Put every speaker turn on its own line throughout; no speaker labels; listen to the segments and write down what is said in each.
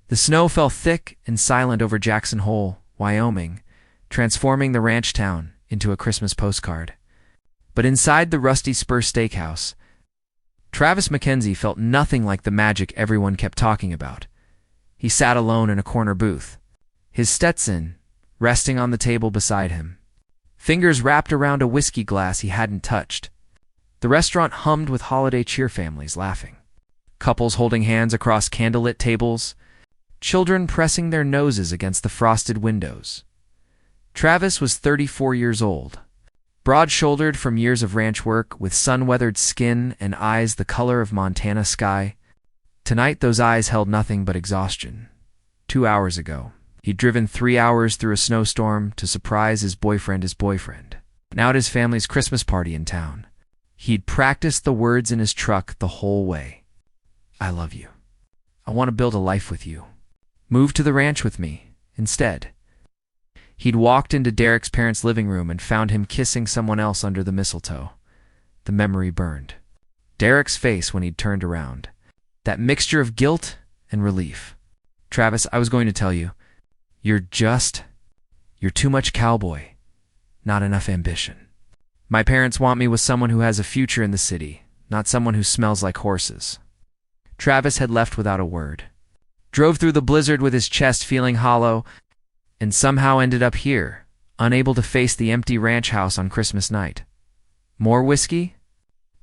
The snow fell thick and silent over Jackson Hole, Wyoming, transforming the ranch town into a Christmas postcard. But inside the Rusty Spur Steakhouse, Travis McKenzie felt nothing like the magic everyone kept talking about. He sat alone in a corner booth, his Stetson resting on the table beside him, fingers wrapped around a whiskey glass he hadn't touched. The restaurant hummed with holiday cheer, families laughing, couples holding hands across candlelit tables, children pressing their noses against the frosted windows. Travis was 34 years old, broad-shouldered from years of ranch work, with sun-weathered skin and eyes the color of Montana sky. Tonight those eyes held nothing but exhaustion. 2 hours ago, he'd driven 3 hours through a snowstorm to surprise his boyfriend. Now at his family's Christmas party in town, he'd practiced the words in his truck the whole way. I love you. I want to build a life with you. Move to the ranch with me, instead. He'd walked into Derek's parents' living room and found him kissing someone else under the mistletoe. The memory burned. Derek's face when he'd turned around. That mixture of guilt and relief. Travis, I was going to tell you, you're too much cowboy, not enough ambition. My parents want me with someone who has a future in the city, not someone who smells like horses. Travis had left without a word. Drove through the blizzard with his chest feeling hollow, and somehow ended up here, unable to face the empty ranch house on Christmas night. More whiskey?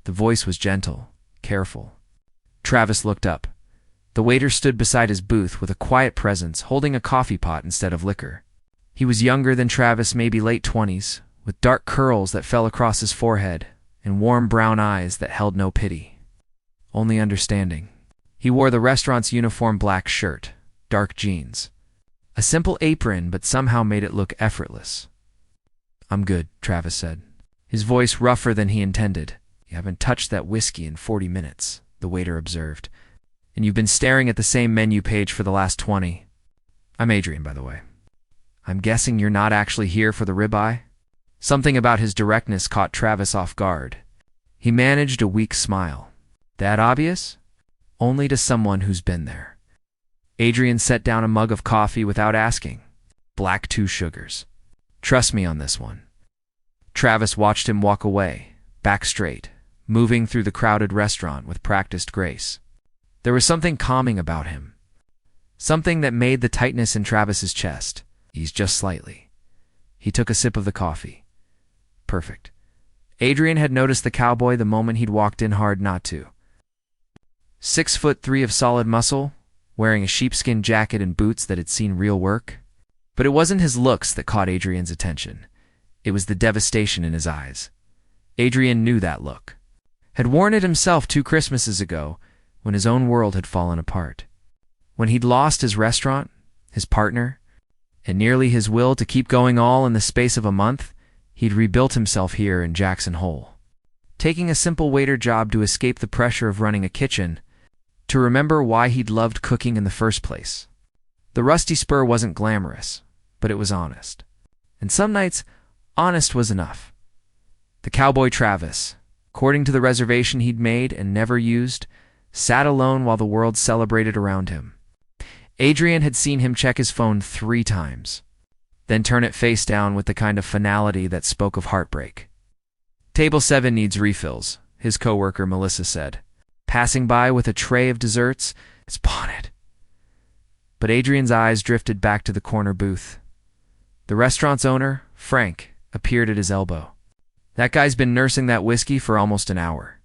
The voice was gentle, careful. Travis looked up. The waiter stood beside his booth with a quiet presence, holding a coffee pot instead of liquor. He was younger than Travis, maybe late 20s, with dark curls that fell across his forehead and warm brown eyes that held no pity, only understanding. He wore the restaurant's uniform black shirt, dark jeans, a simple apron, but somehow made it look effortless. I'm good, Travis said, his voice rougher than he intended. You haven't touched that whiskey in 40 minutes, the waiter observed, and you've been staring at the same menu page for the last 20. I'm Adrian, by the way. I'm guessing you're not actually here for the ribeye? Something about his directness caught Travis off guard. He managed a weak smile. That obvious? Only to someone who's been there. Adrian set down a mug of coffee without asking. Black 2 sugars. Trust me on this one. Travis watched him walk away, back straight, moving through the crowded restaurant with practiced grace. There was something calming about him. Something that made the tightness in Travis's chest ease just slightly. He took a sip of the coffee. Perfect. Adrian had noticed the cowboy the moment he'd walked in, hard not to. 6'3" of solid muscle, wearing a sheepskin jacket and boots that had seen real work. But it wasn't his looks that caught Adrian's attention. It was the devastation in his eyes. Adrian knew that look. Had worn it himself 2 Christmases ago, when his own world had fallen apart. When he'd lost his restaurant, his partner, and nearly his will to keep going all in the space of a month, he'd rebuilt himself here in Jackson Hole. Taking a simple waiter job to escape the pressure of running a kitchen, to remember why he'd loved cooking in the first place. The Rusty Spur wasn't glamorous, but it was honest. And some nights, honest was enough. The cowboy Travis, according to the reservation he'd made and never used, sat alone while the world celebrated around him. Adrian had seen him check his phone 3 times, then turn it face down with the kind of finality that spoke of heartbreak. Table 7 needs refills, his coworker Melissa said, passing by with a tray of desserts. It's pawned. But Adrian's eyes drifted back to the corner booth. The restaurant's owner, Frank, appeared at his elbow. That guy's been nursing that whiskey for almost an hour.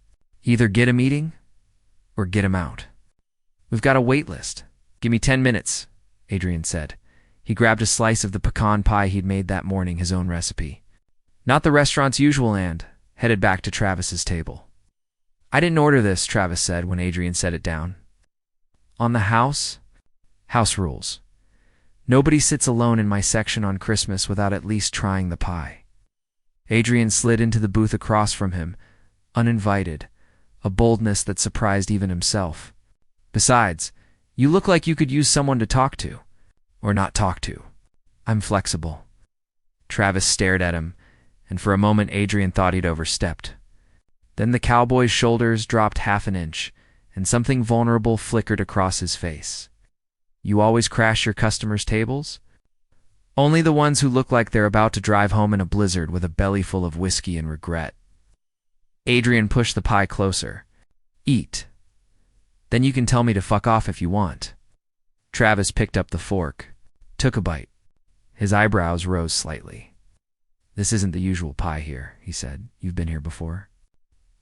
Either get him eating, or get him out. We've got a wait list. Give me 10 minutes, Adrian said. He grabbed a slice of the pecan pie he'd made that morning, his own recipe. Not the restaurant's usual, and headed back to Travis's table. I didn't order this, Travis said when Adrian set it down. On the house rules. Nobody sits alone in my section on Christmas without at least trying the pie. Adrian slid into the booth across from him, uninvited, a boldness that surprised even himself. Besides, you look like you could use someone to talk to, or not talk to. I'm flexible. Travis stared at him, and for a moment Adrian thought he'd overstepped. Then the cowboy's shoulders dropped half an inch, and something vulnerable flickered across his face. You always crash your customers' tables? Only the ones who look like they're about to drive home in a blizzard with a belly full of whiskey and regret. Adrian pushed the pie closer. Eat. Then you can tell me to fuck off if you want. Travis picked up the fork, took a bite. His eyebrows rose slightly. This isn't the usual pie here, he said. You've been here before?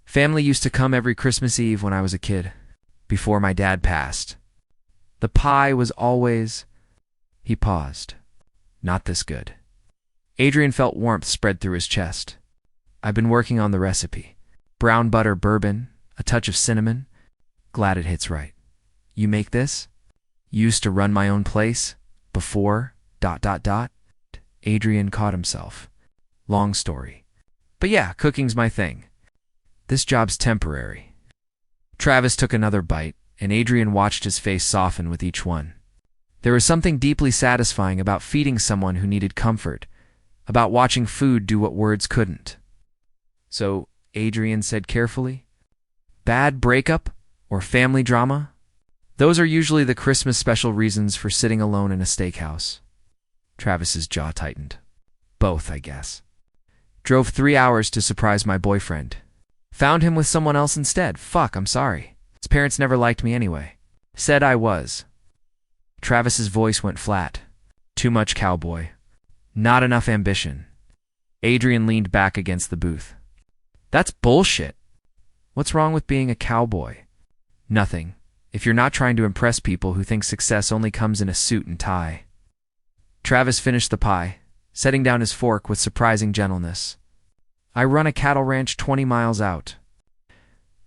Family used to come every Christmas Eve when I was a kid, before my dad passed. The pie was always... He paused. Not this good. Adrian felt warmth spread through his chest. I've been working on the recipe. Brown butter bourbon, a touch of cinnamon. Glad it hits right. You make this? Used to run my own place? Before... ... Adrian caught himself. Long story. But yeah, cooking's my thing. This job's temporary. Travis took another bite, and Adrian watched his face soften with each one. There was something deeply satisfying about feeding someone who needed comfort, about watching food do what words couldn't. So, Adrian said carefully, bad breakup or family drama? Those are usually the Christmas special reasons for sitting alone in a steakhouse. Travis's jaw tightened. Both, I guess. Drove 3 hours to surprise my boyfriend. Found him with someone else instead. Fuck, I'm sorry. His parents never liked me anyway. Said I was. Travis's voice went flat. Too much cowboy. Not enough ambition. Adrian leaned back against the booth. That's bullshit. What's wrong with being a cowboy? Nothing, if you're not trying to impress people who think success only comes in a suit and tie. Travis finished the pie, setting down his fork with surprising gentleness. I run a cattle ranch 20 miles out.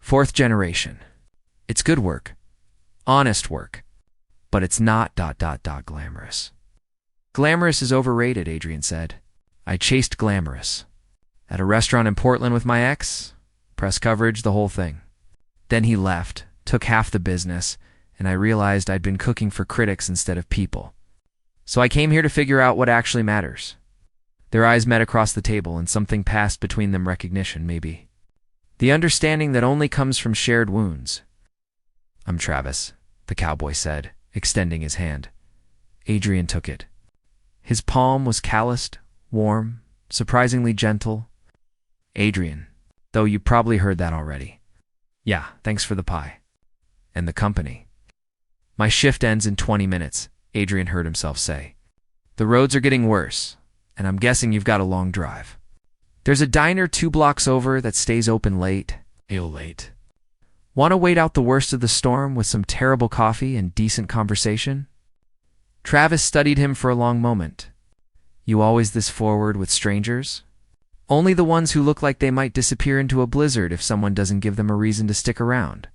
4th generation. It's good work. Honest work. But it's not ... glamorous. Glamorous is overrated, Adrian said. I chased glamorous. At a restaurant in Portland with my ex, press coverage, the whole thing. Then he left, took half the business, and I realized I'd been cooking for critics instead of people. So I came here to figure out what actually matters. Their eyes met across the table, and something passed between them, recognition, maybe. The understanding that only comes from shared wounds. I'm Travis, the cowboy said, extending his hand. Adrian took it. His palm was calloused, warm, surprisingly gentle. Adrian, though you probably heard that already. Yeah, thanks for the pie. And the company. My shift ends in 20 minutes, Adrian heard himself say. The roads are getting worse, and I'm guessing you've got a long drive. There's a diner 2 blocks over that stays open late. Ale late. Want to wait out the worst of the storm with some terrible coffee and decent conversation? Travis studied him for a long moment. You always this forward with strangers? Only the ones who look like they might disappear into a blizzard if someone doesn't give them a reason to stick around.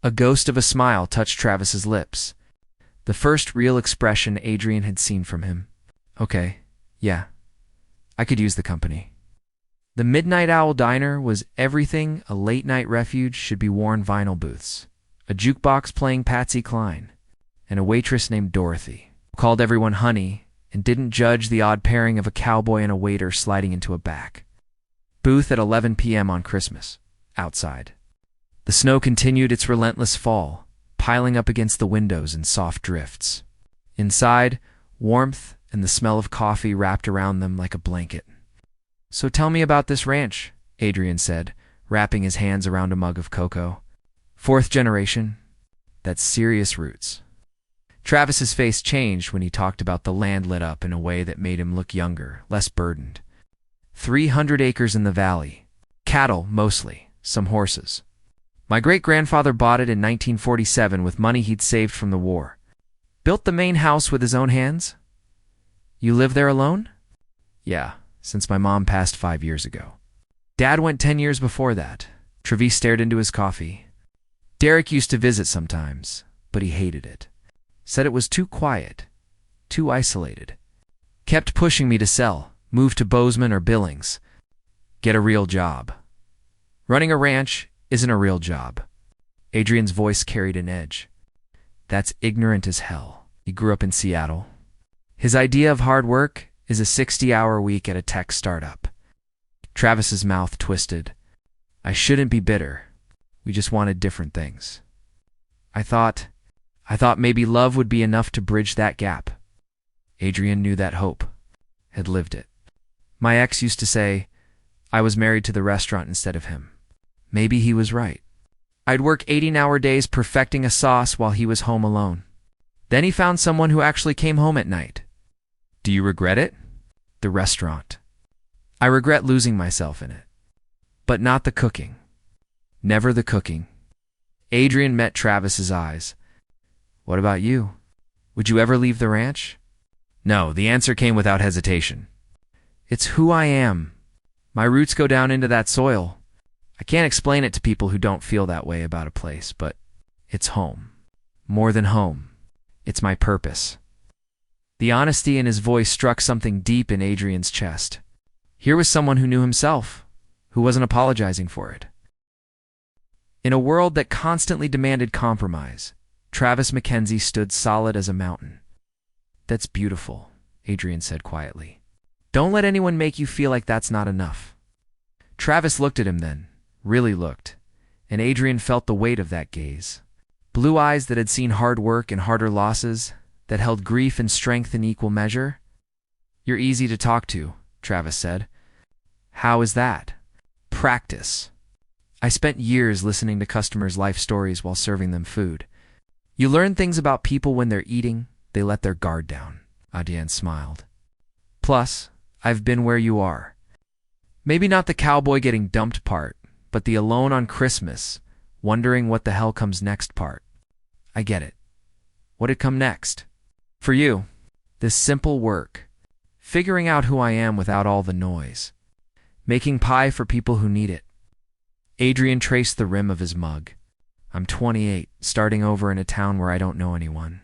A ghost of a smile touched Travis's lips. The first real expression Adrian had seen from him. Okay, yeah. I could use the company. The Midnight Owl Diner was everything a late-night refuge should be worn vinyl booths, a jukebox playing Patsy Cline, and a waitress named Dorothy, who called everyone honey and didn't judge the odd pairing of a cowboy and a waiter sliding into a back. Booth at 11 p.m. on Christmas, outside. The snow continued its relentless fall, piling up against the windows in soft drifts. Inside, warmth and the smell of coffee wrapped around them like a blanket. So tell me about this ranch, Adrian said, wrapping his hands around a mug of cocoa. 4th generation. That's serious roots. Travis's face changed when he talked about the land lit up in a way that made him look younger, less burdened. 300 acres in the valley. Cattle, mostly. Some horses. My great-grandfather bought it in 1947 with money he'd saved from the war. Built the main house with his own hands? You live there alone? Yeah, since my mom passed 5 years ago. Dad went 10 years before that. Travis stared into his coffee. Derek used to visit sometimes, but he hated it. Said it was too quiet, too isolated. Kept pushing me to sell, move to Bozeman or Billings. Get a real job. Running a ranch isn't a real job. Adrian's voice carried an edge. That's ignorant as hell. He grew up in Seattle. His idea of hard work is a 60-hour week at a tech startup. Travis's mouth twisted. I shouldn't be bitter. We just wanted different things. I thought, I thought maybe love would be enough to bridge that gap. Adrian knew that hope, had lived it. My ex used to say, I was married to the restaurant instead of him. Maybe he was right. I'd work 18-hour days perfecting a sauce while he was home alone. Then he found someone who actually came home at night. Do you regret it? The restaurant. I regret losing myself in it. But not the cooking. Never the cooking. Adrian met Travis's eyes. What about you? Would you ever leave the ranch? No, the answer came without hesitation. It's who I am. My roots go down into that soil. I can't explain it to people who don't feel that way about a place, but it's home. More than home. It's my purpose. The honesty in his voice struck something deep in Adrian's chest. Here was someone who knew himself, who wasn't apologizing for it. In a world that constantly demanded compromise, Travis Mackenzie stood solid as a mountain. That's beautiful, Adrian said quietly. Don't let anyone make you feel like that's not enough. Travis looked at him then, really looked, and Adrian felt the weight of that gaze. Blue eyes that had seen hard work and harder losses, that held grief and strength in equal measure. You're easy to talk to, Travis said. How is that? Practice. I spent years listening to customers' life stories while serving them food. You learn things about people when they're eating, they let their guard down. Adrian smiled. Plus, I've been where you are. Maybe not the cowboy getting dumped part, but the alone on Christmas, wondering what the hell comes next part. I get it. What'd come next? For you, this simple work. Figuring out who I am without all the noise. Making pie for people who need it. Adrian traced the rim of his mug. I'm 28, starting over in a town where I don't know anyone.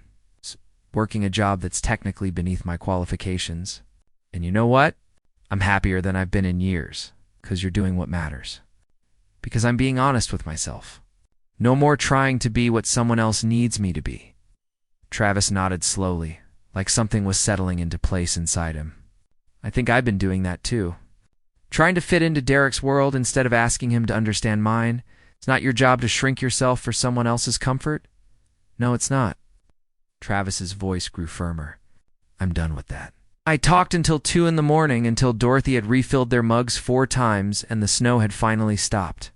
Working a job that's technically beneath my qualifications. And you know what? I'm happier than I've been in years, 'cause you're doing what matters. Because I'm being honest with myself. No more trying to be what someone else needs me to be. Travis nodded slowly, like something was settling into place inside him. I think I've been doing that too. Trying to fit into Derek's world instead of asking him to understand mine. It's not your job to shrink yourself for someone else's comfort. No, it's not. Travis's voice grew firmer. I'm done with that. I talked until 2 in the morning until Dorothy had refilled their mugs 4 times and the snow had finally stopped.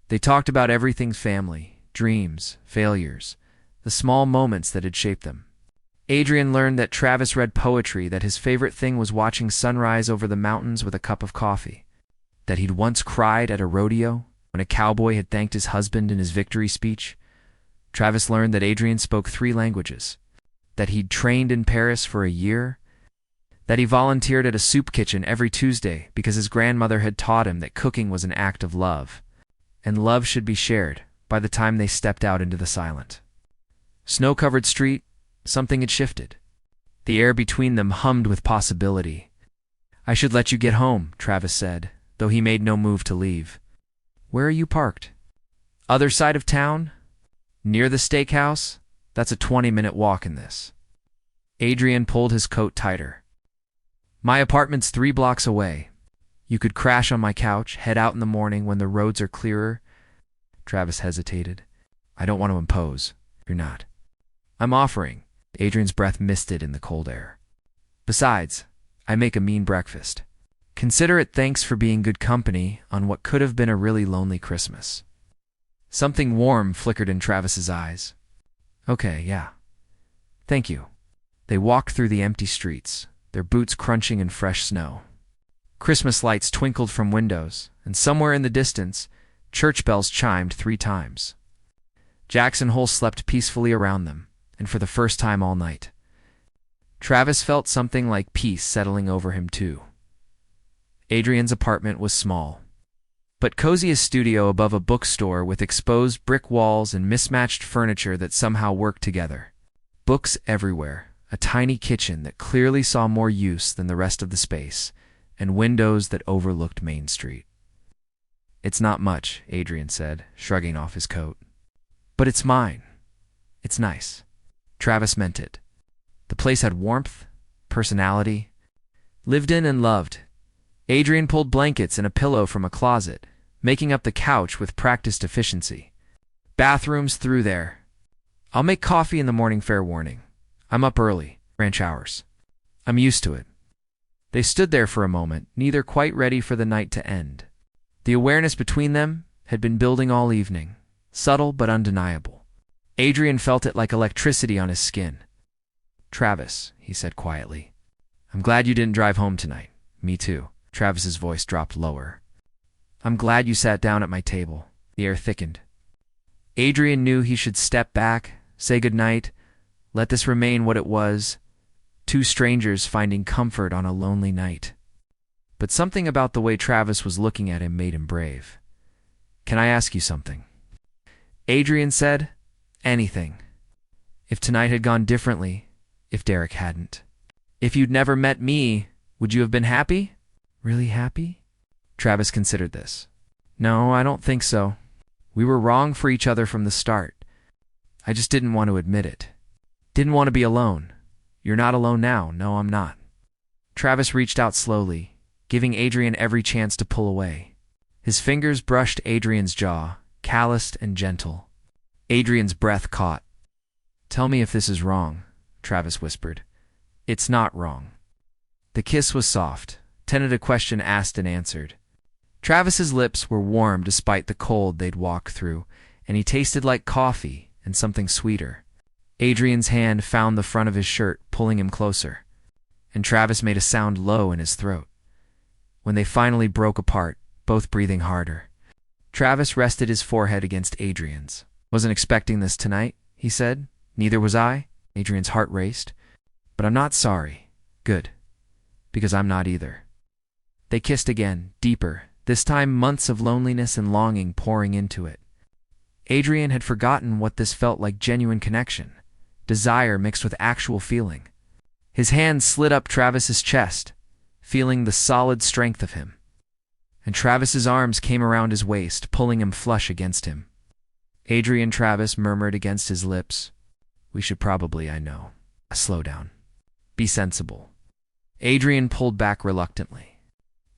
They talked about everything family, dreams, failures, the small moments that had shaped them. Adrian learned that Travis read poetry, that his favorite thing was watching sunrise over the mountains with a cup of coffee, that he'd once cried at a rodeo when a cowboy had thanked his husband in his victory speech. Travis learned that Adrian spoke 3 languages, that he'd trained in Paris for a year, that he volunteered at a soup kitchen every Tuesday because his grandmother had taught him that cooking was an act of love, and love should be shared by the time they stepped out into the silent. Snow-covered street, something had shifted. The air between them hummed with possibility. I should let you get home, Travis said, though he made no move to leave. Where are you parked? Other side of town? Near the steakhouse? That's a 20-minute walk in this. Adrian pulled his coat tighter. My apartment's 3 blocks away. You could crash on my couch, head out in the morning when the roads are clearer. Travis hesitated. I don't want to impose. You're not. I'm offering. Adrian's breath misted in the cold air. Besides, I make a mean breakfast. Consider it thanks for being good company on what could have been a really lonely Christmas. Something warm flickered in Travis's eyes. Okay, yeah. Thank you. They walked through the empty streets, their boots crunching in fresh snow. Christmas lights twinkled from windows, and somewhere in the distance, church bells chimed 3 times. Jackson Hole slept peacefully around them, and for the first time all night. Travis felt something like peace settling over him too. Adrian's apartment was small, but cozy a studio above a bookstore with exposed brick walls and mismatched furniture that somehow worked together. Books everywhere, a tiny kitchen that clearly saw more use than the rest of the space, and windows that overlooked Main Street. It's not much, Adrian said, shrugging off his coat. But it's mine. It's nice. Travis meant it. The place had warmth, personality, lived in and loved. Adrian pulled blankets and a pillow from a closet, making up the couch with practiced efficiency. Bathrooms through there. I'll make coffee in the morning, fair warning. I'm up early, ranch hours. I'm used to it. They stood there for a moment, neither quite ready for the night to end. The awareness between them had been building all evening, subtle but undeniable. Adrian felt it like electricity on his skin. "Travis," he said quietly, "I'm glad you didn't drive home tonight." "Me too." Travis's voice dropped lower. "I'm glad you sat down at my table." The air thickened. Adrian knew he should step back, say goodnight, let this remain what it was, two strangers finding comfort on a lonely night. But something about the way Travis was looking at him made him brave. "Can I ask you something?" Adrian said, "Anything. If tonight had gone differently, if Derek hadn't. If you'd never met me, would you have been happy?" "Really happy?" Travis considered this. "No, I don't think so. We were wrong for each other from the start. I just didn't want to admit it. Didn't want to be alone. You're not alone now. No, I'm not." Travis reached out slowly, giving Adrian every chance to pull away. His fingers brushed Adrian's jaw, calloused and gentle. Adrian's breath caught. "Tell me if this is wrong," Travis whispered. "It's not wrong." The kiss was soft, tended a question asked and answered. Travis's lips were warm despite the cold they'd walked through, and he tasted like coffee and something sweeter. Adrian's hand found the front of his shirt, pulling him closer, and Travis made a sound low in his throat. When they finally broke apart, both breathing harder, Travis rested his forehead against Adrian's. "Wasn't expecting this tonight," he said. "Neither was I." Adrian's heart raced. "But I'm not sorry. Good. Because I'm not either." They kissed again, deeper, this time months of loneliness and longing pouring into it. Adrian had forgotten what this felt like: genuine connection, desire mixed with actual feeling. His hand slid up Travis's chest, feeling the solid strength of him. And Travis's arms came around his waist, pulling him flush against him. Adrian, Travis murmured against his lips, "We should probably, I know, slow down. Be sensible." Adrian pulled back reluctantly.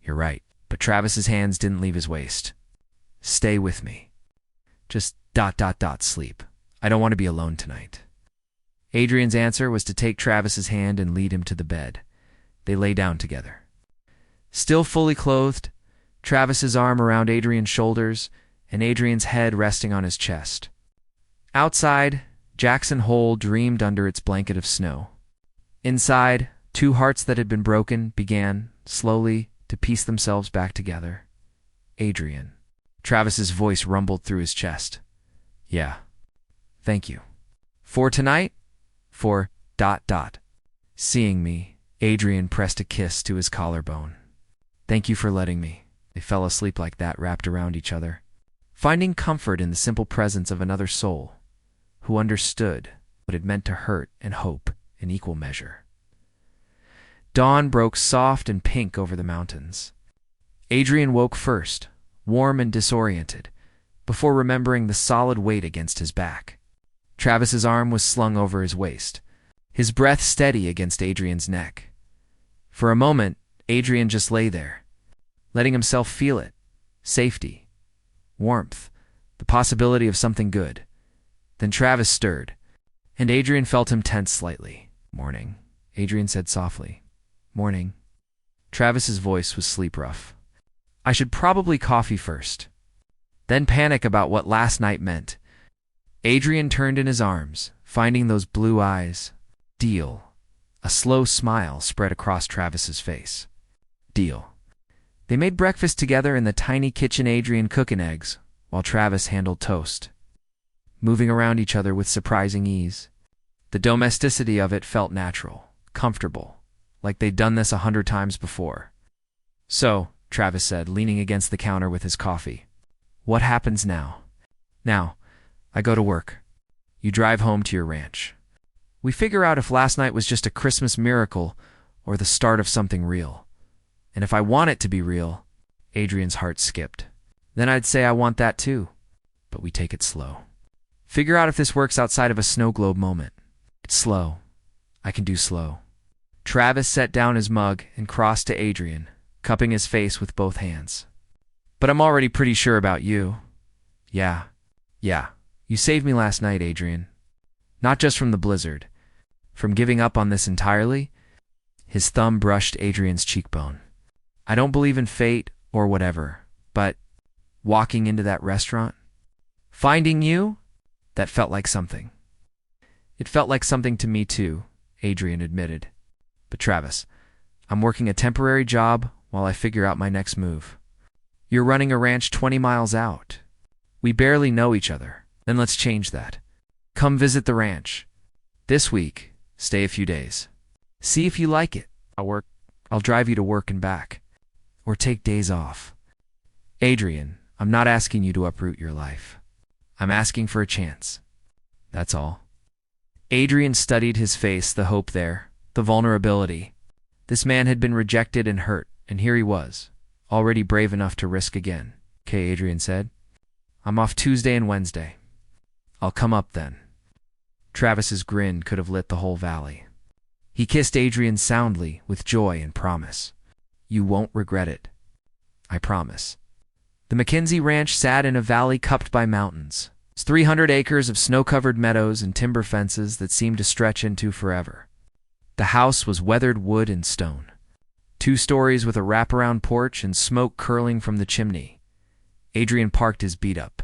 "You're right." But Travis's hands didn't leave his waist. "Stay with me. Just ... sleep. I don't want to be alone tonight." Adrian's answer was to take Travis's hand and lead him to the bed. They lay down together. Still fully clothed, Travis's arm around Adrian's shoulders and Adrian's head resting on his chest. Outside, Jackson Hole dreamed under its blanket of snow. Inside, two hearts that had been broken began, slowly, to piece themselves back together. "Adrian." Travis's voice rumbled through his chest. "Yeah. Thank you. For tonight? For ... Seeing me, Adrian pressed a kiss to his collarbone. "Thank you for letting me." They fell asleep like that, wrapped around each other, finding comfort in the simple presence of another soul who understood what it meant to hurt and hope in equal measure. Dawn broke soft and pink over the mountains. Adrian woke first, warm and disoriented, before remembering the solid weight against his back. Travis's arm was slung over his waist, his breath steady against Adrian's neck. For a moment, Adrian just lay there, letting himself feel it. Safety, warmth, the possibility of something good. Then Travis stirred, and Adrian felt him tense slightly. "Morning," Adrian said softly. "Morning." Travis's voice was sleep-rough. "I should probably coffee first. Then panic about what last night meant." Adrian turned in his arms, finding those blue eyes. "Deal." A slow smile spread across Travis's face. "Deal." They made breakfast together in the tiny kitchen, Adrian cooking eggs, while Travis handled toast, moving around each other with surprising ease. The domesticity of it felt natural, comfortable, like they'd done this 100 times before. "So," Travis said, leaning against the counter with his coffee, "what happens now?" "Now, I go to work. You drive home to your ranch. We figure out if last night was just a Christmas miracle or the start of something real. And if I want it to be real," Adrian's heart skipped, "then I'd say I want that too. But we take it slow. Figure out if this works outside of a snow globe moment. It's slow. I can do slow." Travis set down his mug and crossed to Adrian, cupping his face with both hands. "But I'm already pretty sure about you." Yeah. You saved me last night, Adrian." Not just from the blizzard. From giving up on this entirely? His thumb brushed Adrian's cheekbone. I don't believe in fate or whatever, but walking into that restaurant, finding you, that felt like something. It felt like something to me too, Adrian admitted. But Travis, I'm working a temporary job while I figure out my next move. You're running a ranch 20 miles out. We barely know each other. Then let's change that. Come visit the ranch. This week, stay a few days. See if you like it. I'll drive you to work and back. Or take days off. Adrian, I'm not asking you to uproot your life. I'm asking for a chance. That's all. Adrian studied his face, the hope there, the vulnerability. This man had been rejected and hurt, and here he was, already brave enough to risk again. Okay, Adrian said. I'm off Tuesday and Wednesday. I'll come up then. Travis's grin could have lit the whole valley. He kissed Adrian soundly with joy and promise. You won't regret it. I promise. The McKenzie Ranch sat in a valley cupped by mountains. It's 300 acres of snow-covered meadows and timber fences that seemed to stretch into forever. The house was weathered wood and stone. 2 stories with a wraparound porch and smoke curling from the chimney. Adrian parked his beat-up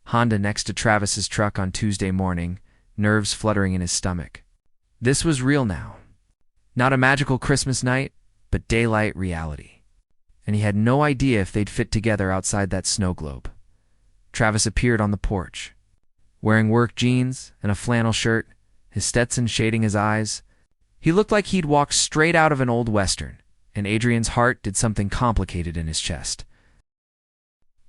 Honda next to Travis's truck on Tuesday morning, nerves fluttering in his stomach. This was real now. Not a magical Christmas night, but daylight reality. And he had no idea if they'd fit together outside that snow globe. Travis appeared on the porch, wearing work jeans and a flannel shirt, his Stetson shading his eyes. He looked like he'd walked straight out of an old western, and Adrian's heart did something complicated in his chest.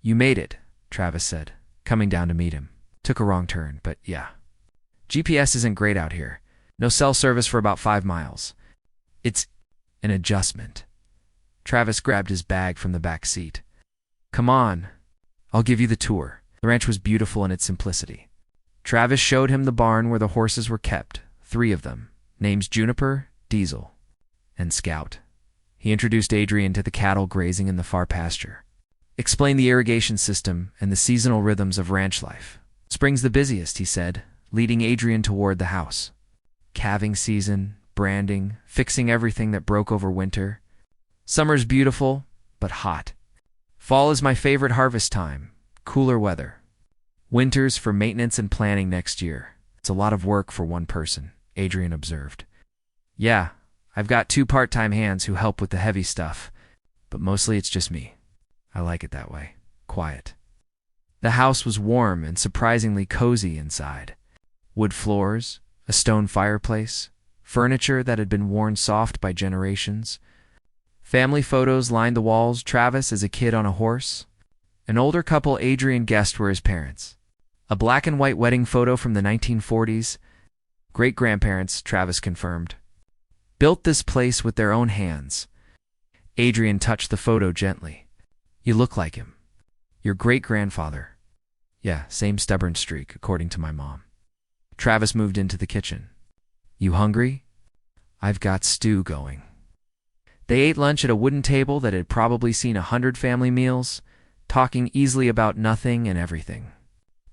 You made it, Travis said, coming down to meet him. Took a wrong turn, but yeah. GPS isn't great out here. No cell service for about 5 miles. It's an adjustment. Travis grabbed his bag from the back seat. Come on, I'll give you the tour. The ranch was beautiful in its simplicity. Travis showed him the barn where the horses were kept, 3 of them, names Juniper, Diesel, and Scout. He introduced Adrian to the cattle grazing in the far pasture. Explained the irrigation system and the seasonal rhythms of ranch life. Spring's the busiest, he said, leading Adrian toward the house. Calving season, branding, fixing everything that broke over winter. Summer's beautiful, but hot. Fall is my favorite harvest time, cooler weather. Winter's for maintenance and planning next year. It's a lot of work for one person, Adrian observed. Yeah, I've got 2 part-time hands who help with the heavy stuff, but mostly it's just me. I like it that way, quiet. The house was warm and surprisingly cozy inside. Wood floors, a stone fireplace, furniture that had been worn soft by generations. Family photos lined the walls, Travis as a kid on a horse. An older couple Adrian guessed were his parents. A black and white wedding photo from the 1940s. Great-grandparents, Travis confirmed. Built this place with their own hands. Adrian touched the photo gently. You look like him. Your great-grandfather. Yeah, same stubborn streak, according to my mom. Travis moved into the kitchen. You hungry? I've got stew going. They ate lunch at a wooden table that had probably seen 100 family meals, talking easily about nothing and everything.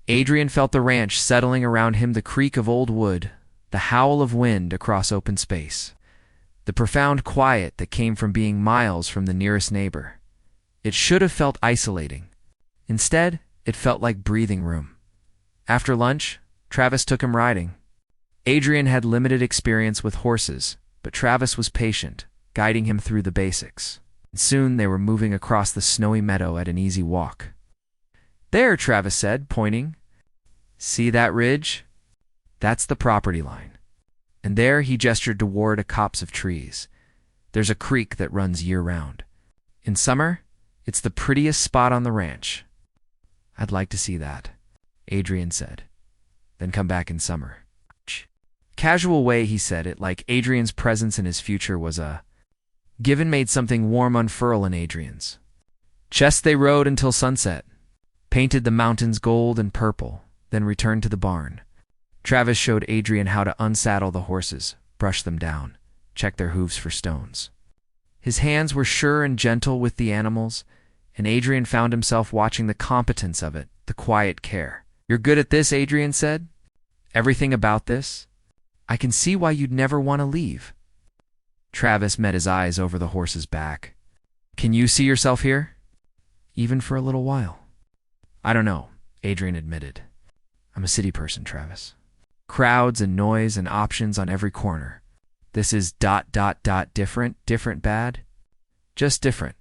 Adrian felt the ranch settling around him, the creak of old wood, the howl of wind across open space, the profound quiet that came from being miles from the nearest neighbor. It should have felt isolating. Instead, it felt like breathing room. After lunch, Travis took him riding. Adrian had limited experience with horses, but Travis was patient, guiding him through the basics. And soon they were moving across the snowy meadow at an easy walk. There, Travis said, pointing. See that ridge? That's the property line. And there he gestured toward a copse of trees. There's a creek that runs year-round. In summer, it's the prettiest spot on the ranch. I'd like to see that, Adrian said. Then come back in summer. Casual way he said it, like Adrian's presence in his future was a given, made something warm unfurl in Adrian's chest. They rode until sunset, painted the mountains gold and purple, then returned to the barn. Travis showed Adrian how to unsaddle the horses, brush them down, check their hooves for stones. His hands were sure and gentle with the animals, and Adrian found himself watching the competence of it, the quiet care. You're good at this, Adrian said. Everything about this? I can see why you'd never want to leave. Travis met his eyes over the horse's back. Can you see yourself here? Even for a little while? I don't know, Adrian admitted. I'm a city person, Travis. Crowds and noise and options on every corner. This is different, different bad? Just different.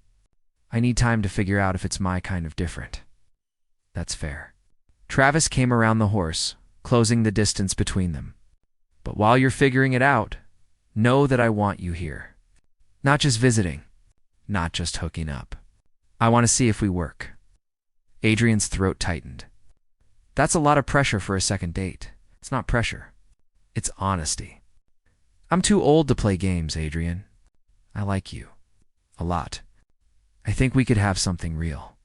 I need time to figure out if it's my kind of different. That's fair. Travis came around the horse, closing the distance between them. But while you're figuring it out, know that I want you here. Not just visiting, not just hooking up. I want to see if we work. Adrian's throat tightened. That's a lot of pressure for a second date. It's not pressure. It's honesty. I'm too old to play games, Adrian. I like you. A lot. I think we could have something real.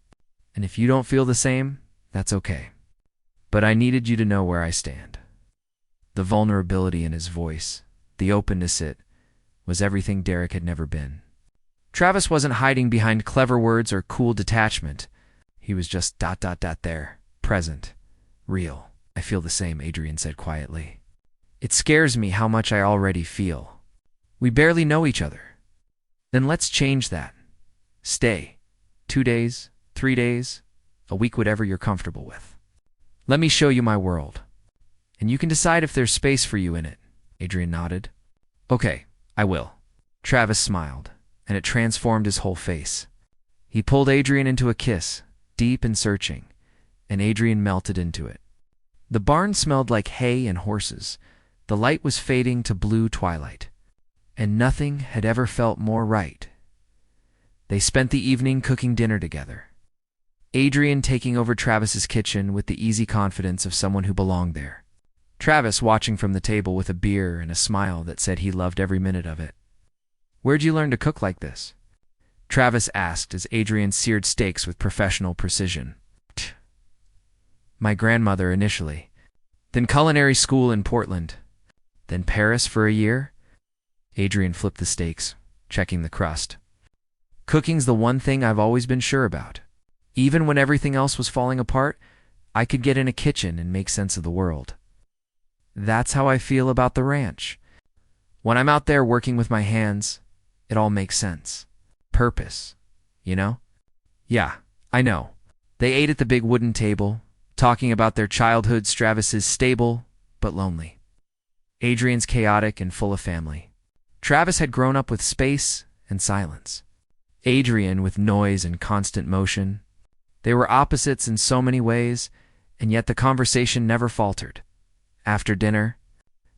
And if you don't feel the same, that's okay. But I needed you to know where I stand. The vulnerability in his voice, the openness was everything Derek had never been. Travis wasn't hiding behind clever words or cool detachment. He was just there, present, real. I feel the same, Adrian said quietly. It scares me how much I already feel. We barely know each other. Then let's change that. Stay. 2 days, 3 days, a week, whatever you're comfortable with. Let me show you my world. And you can decide if there's space for you in it. Adrian nodded. Okay, I will. Travis smiled, and it transformed his whole face. He pulled Adrian into a kiss, deep and searching, and Adrian melted into it. The barn smelled like hay and horses. The light was fading to blue twilight, and nothing had ever felt more right. They spent the evening cooking dinner together, Adrian taking over Travis's kitchen with the easy confidence of someone who belonged there. Travis watching from the table with a beer and a smile that said he loved every minute of it. Where'd you learn to cook like this? Travis asked as Adrian seared steaks with professional precision. My grandmother initially, then culinary school in Portland, then Paris for a year. Adrian flipped the steaks, checking the crust. Cooking's the one thing I've always been sure about. Even when everything else was falling apart, I could get in a kitchen and make sense of the world. That's how I feel about the ranch. When I'm out there working with my hands, it all makes sense. Purpose, you know? Yeah, I know. They ate at the big wooden table, talking about their childhoods. Travis's stable, but lonely. Adrian's chaotic and full of family. Travis had grown up with space and silence. Adrian with noise and constant motion. They were opposites in so many ways, and yet the conversation never faltered. After dinner,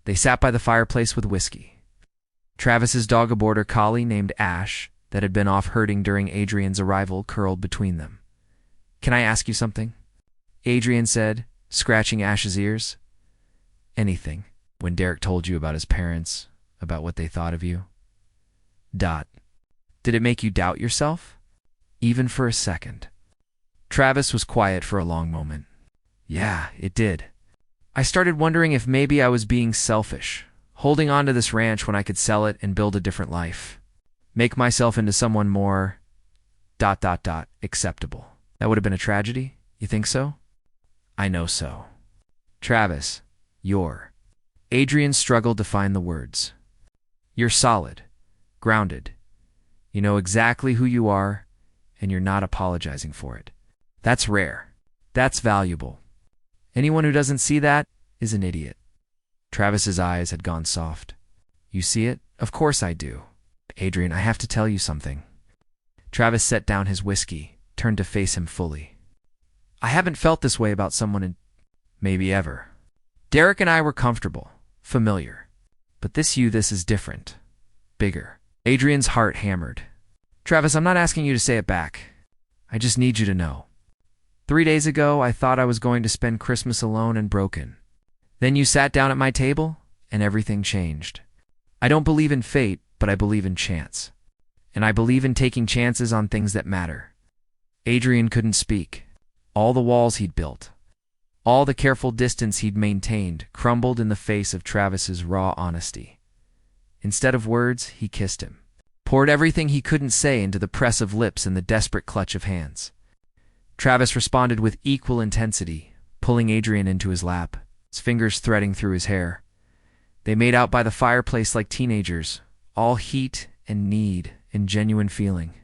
they sat by the fireplace with whiskey. Travis's dog, a border collie named Ash, that had been off herding during Adrian's arrival, curled between them. Can I ask you something? Adrian said, scratching Ash's ears. Anything. When Derek told you about his parents, about what they thought of you? Did it make you doubt yourself? Even for a second? Travis was quiet for a long moment. Yeah, it did. I started wondering if maybe I was being selfish, holding on to this ranch when I could sell it and build a different life. Make myself into someone more... acceptable. That would have been a tragedy? You think so? I know so. Travis, you're... Adrian struggled to find the words. You're solid, grounded. You know exactly who you are, and you're not apologizing for it. That's rare. That's valuable. Anyone who doesn't see that is an idiot. Travis's eyes had gone soft. You see it? Of course I do. Adrian, I have to tell you something. Travis set down his whiskey, turned to face him fully. I haven't felt this way about someone in maybe ever. Derek and I were comfortable, familiar. But this is different. Bigger. Adrian's heart hammered. Travis, I'm not asking you to say it back. I just need you to know. 3 days ago, I thought I was going to spend Christmas alone and broken. Then you sat down at my table, and everything changed. I don't believe in fate, but I believe in chance. And I believe in taking chances on things that matter. Adrian couldn't speak. All the walls he'd built, all the careful distance he'd maintained, crumbled in the face of Travis's raw honesty. Instead of words, he kissed him, poured everything he couldn't say into the press of lips and the desperate clutch of hands. Travis responded with equal intensity, pulling Adrian into his lap, his fingers threading through his hair. They made out by the fireplace like teenagers, all heat and need and genuine feeling.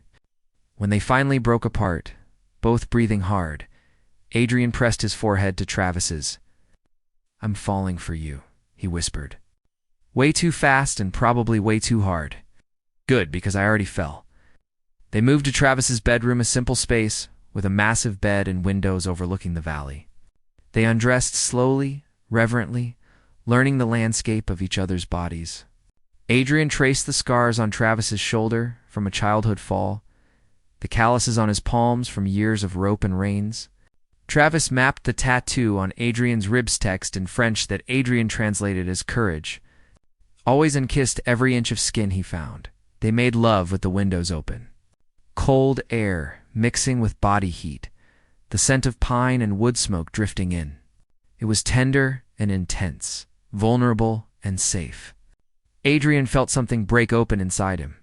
When they finally broke apart, both breathing hard, Adrian pressed his forehead to Travis's. "I'm falling for you," he whispered. "Way too fast and probably way too hard." "Good, because I already fell." They moved to Travis's bedroom, a simple space with a massive bed and windows overlooking the valley. They undressed slowly, reverently, learning the landscape of each other's bodies. Adrian traced the scars on Travis's shoulder from a childhood fall, the calluses on his palms from years of rope and reins. Travis mapped the tattoo on Adrian's ribs, text in French that Adrian translated as courage, always, and kissed every inch of skin he found. They made love with the windows open. Cold air mixing with body heat, the scent of pine and wood smoke drifting in. It was tender and intense, vulnerable and safe. Adrian felt something break open inside him.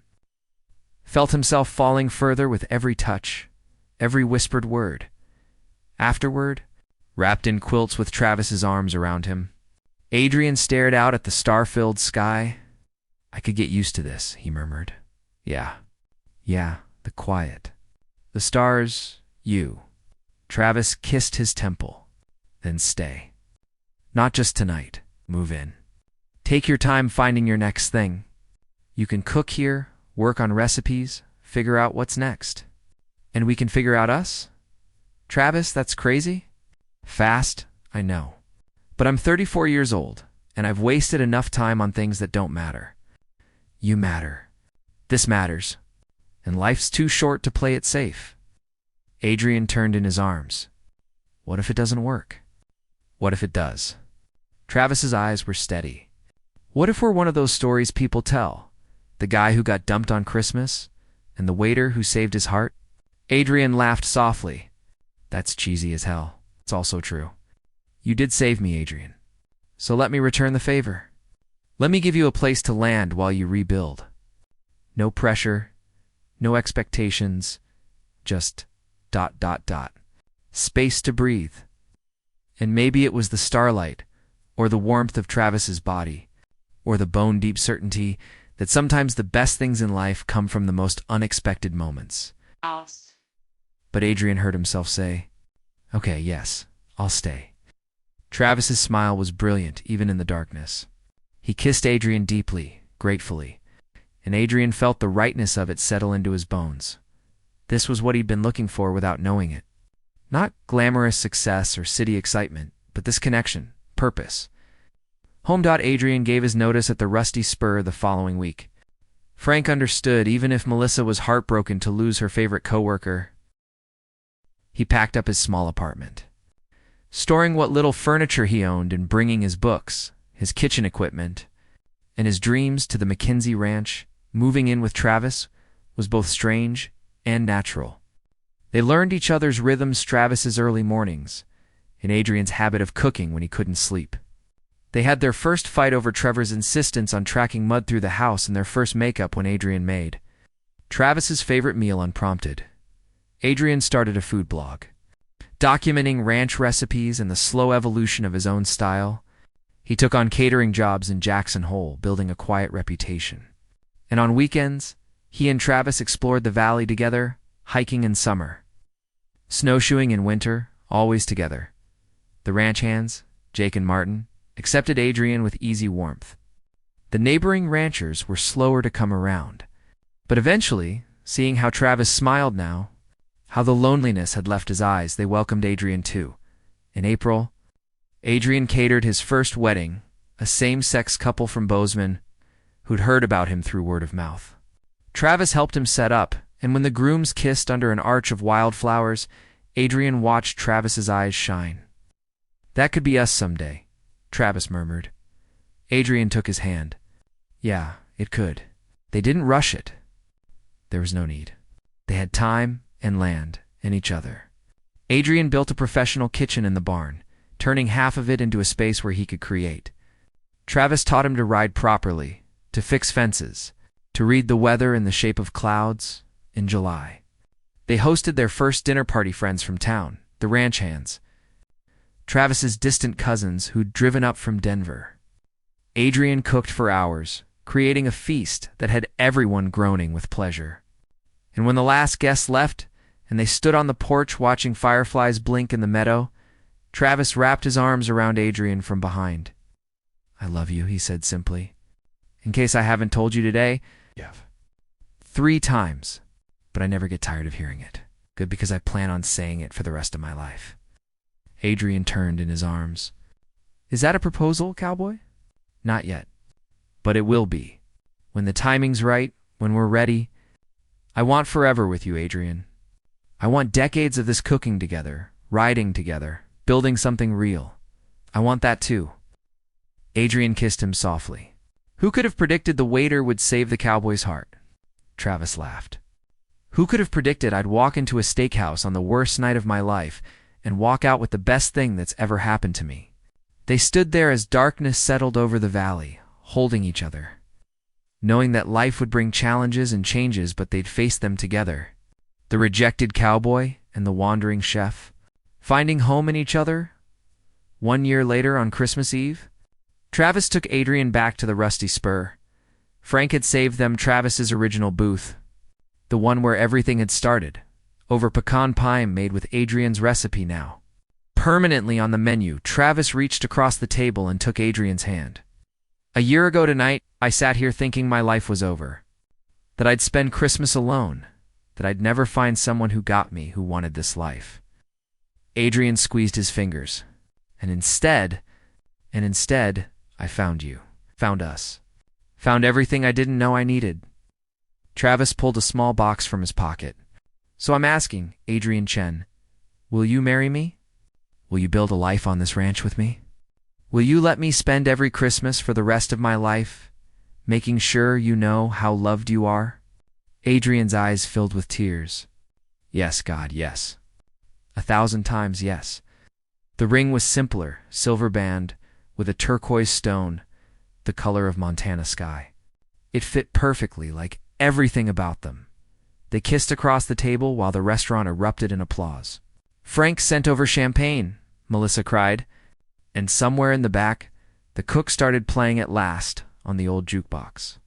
Felt himself falling further with every touch, every whispered word. Afterward, wrapped in quilts with Travis's arms around him, Adrian stared out at the star-filled sky. "I could get used to this," he murmured. Yeah, the quiet. The stars, you." Travis kissed his temple. "Then stay. Not just tonight. Move in. Take your time finding your next thing. You can cook here, work on recipes, figure out what's next. And we can figure out us? Travis, that's crazy? Fast, I know. But I'm 34 years old, and I've wasted enough time on things that don't matter. You matter. This matters. And life's too short to play it safe." Adrian turned in his arms. "What if it doesn't work? What if it does?" Travis's eyes were steady. "What if we're one of those stories people tell? The guy who got dumped on Christmas, and the waiter who saved his heart?" Adrian laughed softly. "That's cheesy as hell. It's also true. You did save me, Adrian. So let me return the favor. Let me give you a place to land while you rebuild. No pressure, no expectations, just ... space to breathe." And maybe it was the starlight, or the warmth of Travis's body, or the bone-deep certainty that sometimes the best things in life come from the most unexpected moments. But Adrian heard himself say, "Okay, yes, I'll stay." Travis's smile was brilliant, even in the darkness. He kissed Adrian deeply, gratefully, and Adrian felt the rightness of it settle into his bones. This was what he'd been looking for without knowing it. Not glamorous success or city excitement, but this connection, purpose. Adrian gave his notice at the Rusty Spur the following week. Frank understood, even if Melissa was heartbroken to lose her favorite coworker. He packed up his small apartment, storing what little furniture he owned and bringing his books, his kitchen equipment, and his dreams to the McKinsey ranch. Moving in with Travis was both strange and natural. They learned each other's rhythms, Travis's early mornings, and Adrian's habit of cooking when he couldn't sleep. They had their first fight over Trevor's insistence on tracking mud through the house, and their first makeup when Adrian made Travis's favorite meal unprompted. Adrian started a food blog, documenting ranch recipes and the slow evolution of his own style. He took on catering jobs in Jackson Hole, building a quiet reputation. And on weekends, he and Travis explored the valley together, hiking in summer, snowshoeing in winter, always together. The ranch hands, Jake and Martin, accepted Adrian with easy warmth. The neighboring ranchers were slower to come around, but eventually, seeing how Travis smiled now, how the loneliness had left his eyes, they welcomed Adrian too. In April, Adrian catered his first wedding, a same-sex couple from Bozeman who'd heard about him through word of mouth. Travis helped him set up, and when the grooms kissed under an arch of wildflowers, Adrian watched Travis's eyes shine. "That could be us someday," Travis murmured. Adrian took his hand. "Yeah, it could." They didn't rush it. There was no need. They had time and land and each other. Adrian built a professional kitchen in the barn, turning half of it into a space where he could create. Travis taught him to ride properly, to fix fences, to read the weather in the shape of clouds in July. They hosted their first dinner party, friends from town, the ranch hands. Travis's distant cousins who'd driven up from Denver. Adrian cooked for hours, creating a feast that had everyone groaning with pleasure. And when the last guests left, and they stood on the porch watching fireflies blink in the meadow, Travis wrapped his arms around Adrian from behind. "I love you," he said simply. "In case I haven't told you today, yeah, 3 times, but I never get tired of hearing it. Good, because I plan on saying it for the rest of my life." Adrian turned in his arms. "Is that a proposal, cowboy?" "Not yet, but it will be. When the timing's right, when we're ready. I want forever with you, Adrian. I want decades of this cooking together, riding together, building something real. I want that too." Adrian kissed him softly. Who could have predicted the waiter would save the cowboy's heart? Travis laughed. Who could have predicted I'd walk into a steakhouse on the worst night of my life and walk out with the best thing that's ever happened to me? They stood there as darkness settled over the valley, holding each other, knowing that life would bring challenges and changes, but they'd face them together. The rejected cowboy and the wandering chef, finding home in each other. 1 year later on Christmas Eve, Travis took Adrian back to the rusty spur. Frank had saved them Travis's original booth, the one where everything had started, over pecan pie made with Adrian's recipe now. Permanently on the menu, Travis reached across the table and took Adrian's hand. "A year ago tonight, I sat here thinking my life was over, that I'd spend Christmas alone, that I'd never find someone who got me, who wanted this life." Adrian squeezed his fingers. And instead, I found you, found us, found everything I didn't know I needed." Travis pulled a small box from his pocket. "So I'm asking, Adrian Chen, will you marry me? Will you build a life on this ranch with me? Will you let me spend every Christmas for the rest of my life, making sure you know how loved you are?" Adrian's eyes filled with tears. "Yes, God, yes. 1,000 times yes." The ring was simpler, silver band, with a turquoise stone, the color of Montana sky. It fit perfectly, like everything about them. They kissed across the table while the restaurant erupted in applause. "Frank sent over champagne," Melissa cried, and somewhere in the back, the cook started playing at last on the old jukebox.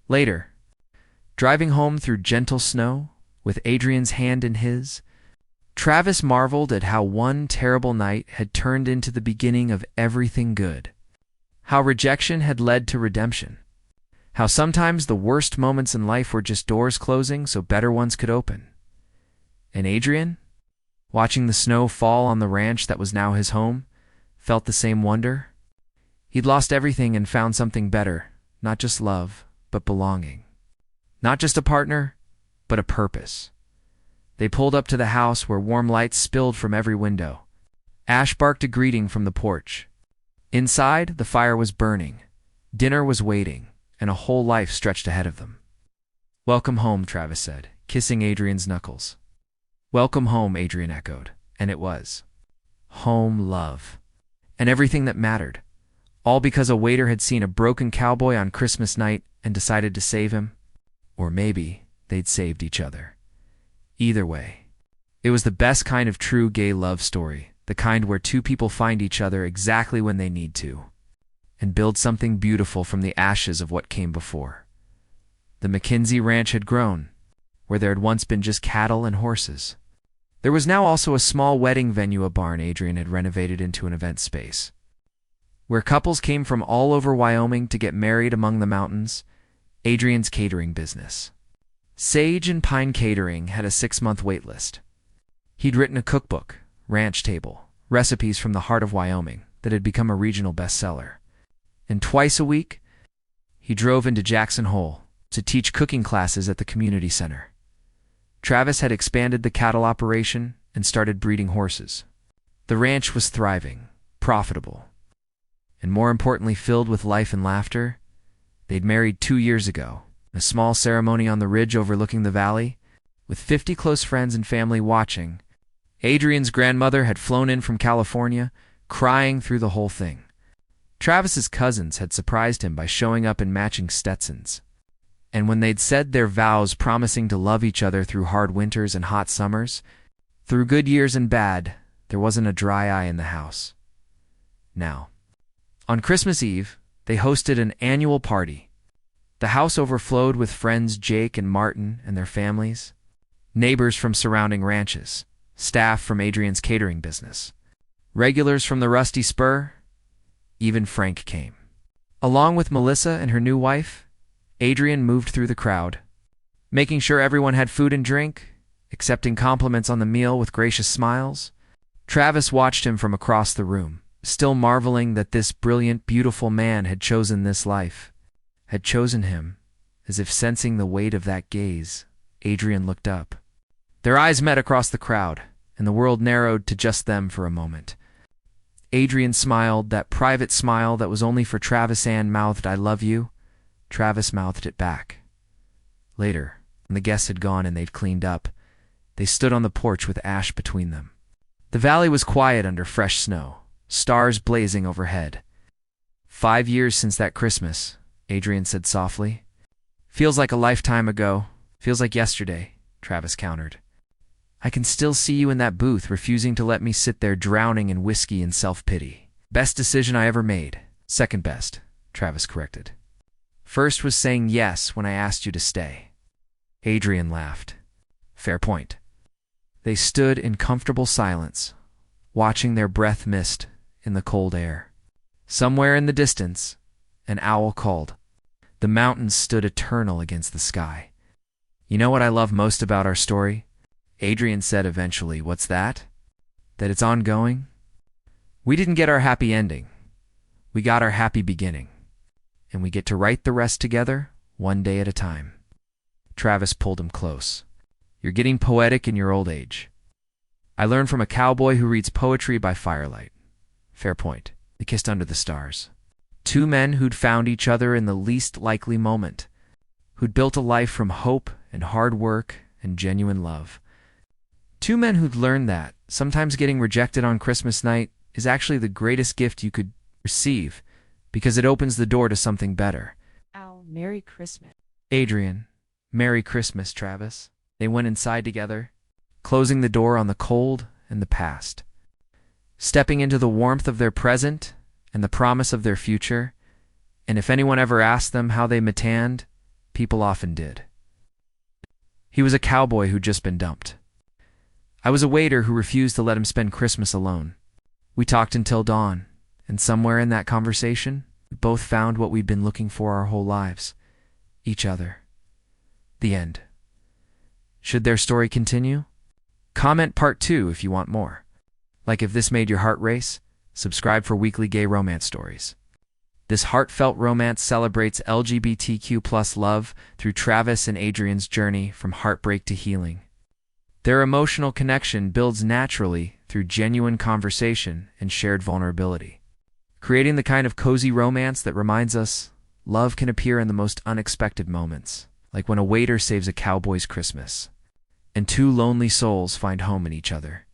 Later, driving home through gentle snow, with Adrian's hand in his, Travis marveled at how one terrible night had turned into the beginning of everything good. How rejection had led to redemption. How sometimes the worst moments in life were just doors closing so better ones could open. And Adrian, watching the snow fall on the ranch that was now his home, felt the same wonder. He'd lost everything and found something better, not just love, but belonging. Not just a partner, but a purpose. They pulled up to the house where warm lights spilled from every window. Ash barked a greeting from the porch. Inside, the fire was burning. Dinner was waiting, and a whole life stretched ahead of them. "Welcome home," Travis said, kissing Adrian's knuckles. "Welcome home," Adrian echoed, and it was. Home, love, and everything that mattered. All because a waiter had seen a broken cowboy on Christmas night and decided to save him. Or maybe they'd saved each other. Either way, it was the best kind of true gay love story, the kind where two people find each other exactly when they need to, and build something beautiful from the ashes of what came before. The McKinsey Ranch had grown, where there had once been just cattle and horses. There was now also a small wedding venue, a barn Adrian had renovated into an event space, where couples came from all over Wyoming to get married among the mountains. Adrian's catering business, Sage and Pine Catering, had a 6-month wait list. He'd written a cookbook, Ranch Table, recipes from the heart of Wyoming, that had become a regional bestseller. And twice a week, he drove into Jackson Hole to teach cooking classes at the community center. Travis had expanded the cattle operation and started breeding horses. The ranch was thriving, profitable, and more importantly filled with life and laughter. They'd married 2 years ago, in a small ceremony on the ridge overlooking the valley, with 50 close friends and family watching. Adrian's grandmother had flown in from California, crying through the whole thing. Travis's cousins had surprised him by showing up in matching Stetsons. And when they'd said their vows, promising to love each other through hard winters and hot summers, through good years and bad, There wasn't a dry eye in the house. Now, on Christmas Eve, they hosted an annual party. The house overflowed with friends Jake and Martin and their families, neighbors from surrounding ranches, staff from Adrian's catering business, regulars from the Rusty Spur. Even Frank came. Along with Melissa and her new wife, Adrian moved through the crowd, making sure everyone had food and drink, accepting compliments on the meal with gracious smiles. Travis watched him from across the room, still marveling that this brilliant, beautiful man had chosen this life, had chosen him. As if sensing the weight of that gaze, Adrian looked up. Their eyes met across the crowd, and the world narrowed to just them for a moment. Adrian smiled, that private smile that was only for Travis, and mouthed, "I love you." Travis mouthed it back. Later, when the guests had gone and they'd cleaned up, they stood on the porch with ash between them. The valley was quiet under fresh snow, stars blazing overhead. 5 years since that Christmas, Adrian said softly. Feels like a lifetime ago. Feels like yesterday, Travis countered. I can still see you in that booth, refusing to let me sit there drowning in whiskey and self-pity. Best decision I ever made. Second best, Travis corrected. First was saying yes when I asked you to stay. Adrian laughed. Fair point. They stood in comfortable silence, watching their breath mist in the cold air. Somewhere in the distance, an owl called. The mountains stood eternal against the sky. You know what I love most about our story? Adrian said eventually. What's that? That it's ongoing? We didn't get our happy ending. We got our happy beginning. And we get to write the rest together, one day at a time. Travis pulled him close. You're getting poetic in your old age. I learned from a cowboy who reads poetry by firelight. Fair point. They kissed under the stars. Two men who'd found each other in the least likely moment, who'd built a life from hope and hard work and genuine love. Two men who'd learned that sometimes getting rejected on Christmas night is actually the greatest gift you could receive, because it opens the door to something better.
Al, Merry Christmas.
Adrian, Merry Christmas, Travis. They went inside together, closing the door on the cold and the past, stepping into the warmth of their present and the promise of their future. And if anyone ever asked them how they matanned, people often did. He was a cowboy who'd just been dumped. I was a waiter who refused to let him spend Christmas alone. We talked until dawn, and somewhere in that conversation, we both found what we'd been looking for our whole lives. Each other. The end. Should their story continue? Comment part 2 if you want more. Like if this made your heart race, subscribe for weekly gay romance stories. This heartfelt romance celebrates LGBTQ+ love through Travis and Adrian's journey from heartbreak to healing. Their emotional connection builds naturally through genuine conversation and shared vulnerability, creating the kind of cozy romance that reminds us love can appear in the most unexpected moments, like when a waiter saves a cowboy's Christmas, and two lonely souls find home in each other.